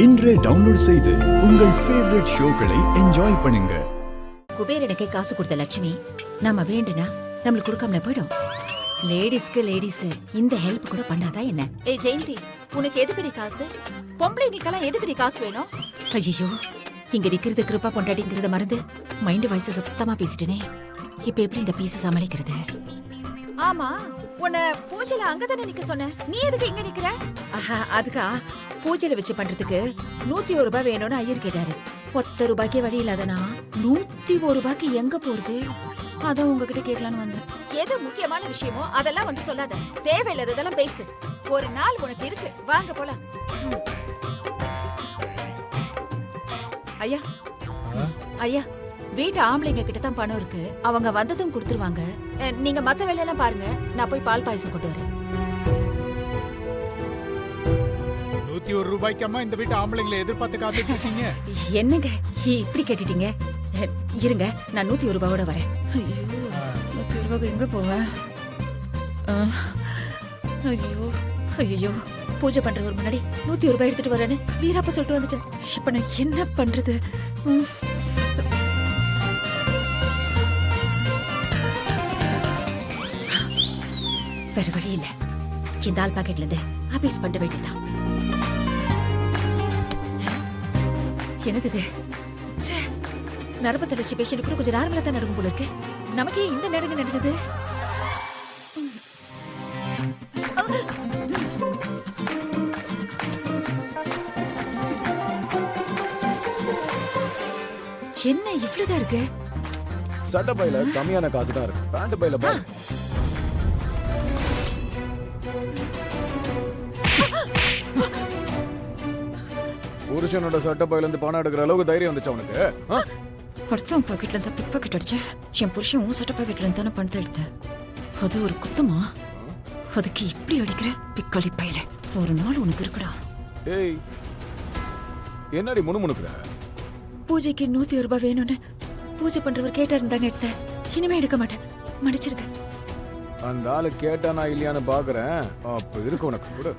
இன்றே டவுன்லோட் செய்து உங்கள் ஃபேவரட் ஷோக்களை என்ஜாய் பண்ணுங்க. குபேரனுக்கே காசு கொடுத்த லட்சுமி நாம வேண்டுனா நம்மளுக்கு கொடுக்காம போயிடும். லேடிஸ் இந்த ஹெல்ப் கூட பண்ணாதா என்ன? ஏய் ஜெயந்தி, உனக்கு எதுக்குடி காசு? பொம்பளைங்களுக்கெல்லாம் எதுக்குடி காசு வேணும்? ஐயோ, இங்க நிக்கிறது கிருப்பா பொண்டாட்டிங்கிறத மறந்து மைண்ட் வாய்ஸ் சுத்தமா பேசிட்டேனே. இப்ப எப்படி இந்த பீஸ் சமாளிக்கிறது? ஆமா, உன்னை பூஜையில அங்கதானே நிக்க சொன்ன, நீ எதுக்கு இங்க நிக்கிற? அதுக்கா பூஜையில வச்சு பண்றதுக்கு 101 ரூபாய் வேணும்னு ஐயர் கேட்டாரு. 10 ரூபாய்க்கே வழி இல்லாதனா 101 ரூபாய்க்கு எங்க போறது? அதான் உங்ககிட்ட கேட்கலான்னு வந்தேன். எது முக்கியமான விஷயமோ அதெல்லாம் வந்து சொல்லாத, தேவையில்லாததெல்லாம் பேசு. ஒரு நாள் உனக்கு இருக்கு, வாங்க போலாம். ஐயா ஐயா, வீட்டு ஆம்பளைங்க கிட்ட தான் பணம் இருக்கு, அவங்க வந்ததும் கொடுத்துருவாங்க. நீங்க மத்த வேலையெல்லாம் பாருங்க, நான் போய் பால் பாயசம் கொண்டு வரேன். 101 ரூபாய்க்கு அம்மா இந்த வீட்டு ஆம்பளைங்களை எதிர்பார்த்து காத்துட்டு இருக்கீங்க? என்னங்க இப்படி கேட்டுட்டீங்க? இருங்க, நான் 101 ரூபாயோட வரேன். ஐயோ, 101 ரூபாய்க்கு எங்க போவேன்? ஐயோ ஐயோ, பூஜை பண்றவர் முன்னாடி 101 ரூபாய் எடுத்துட்டு வரேன்னு வீராப்ப சொல்லிட்டு வந்துட்டேன். இப்ப நான் என்ன பண்றது? வேற வழி இல்ல, இந்த ஆள் பாக்கெட்ல இருந்து ஆபீஸ் பண்ண வேண்டியதான். என்னது இது? நரம்பு தளர்ச்சி பேஷண்ட் கூட கொஞ்சம் நார்மலா தான் நடக்கும் போல இருக்கு. நமக்கே இந்த நடுங்க நடக்குது. என்ன இவ்வளவுதான் இருக்கு? சட்ட பையில கம்மியான காசு தான் இருக்கு. பேண்ட் பையில பாரு. புருஷனோட சட்ட பையில இருந்து பணம் எடுக்கிற அளவுக்கு தைரியம் வந்துச்சு அவனுக்கு? அடுத்தவன் பாக்கெட்ல இருந்தா பிக் பாக்கெட் அடிச்சேன். என் புருஷன் உன் சட்ட பாக்கெட்ல இருந்தா தானே பணத்தை எடுத்தேன். அது ஒரு குத்தமா? அதுக்கு இப்படி அடிக்கிற பிக்காளி பையில ஒரு நாள் உனக்கு இருக்குடா. ஏய், என்னடி முணுமுணுக்குற? பூஜைக்கு 101 ரூபாய் வேணும்னு பூஜை பண்றவர் கேட்டா இருந்தாங்க, எடுத்தேன். இனிமே எடுக்க மாட்டேன், மன்னிச்சிருக்க. அந்த ஆளு கேட்டா நான் இல்லையான்னு பாக்குறேன். அப்ப இருக்கு உனக்கு கூட.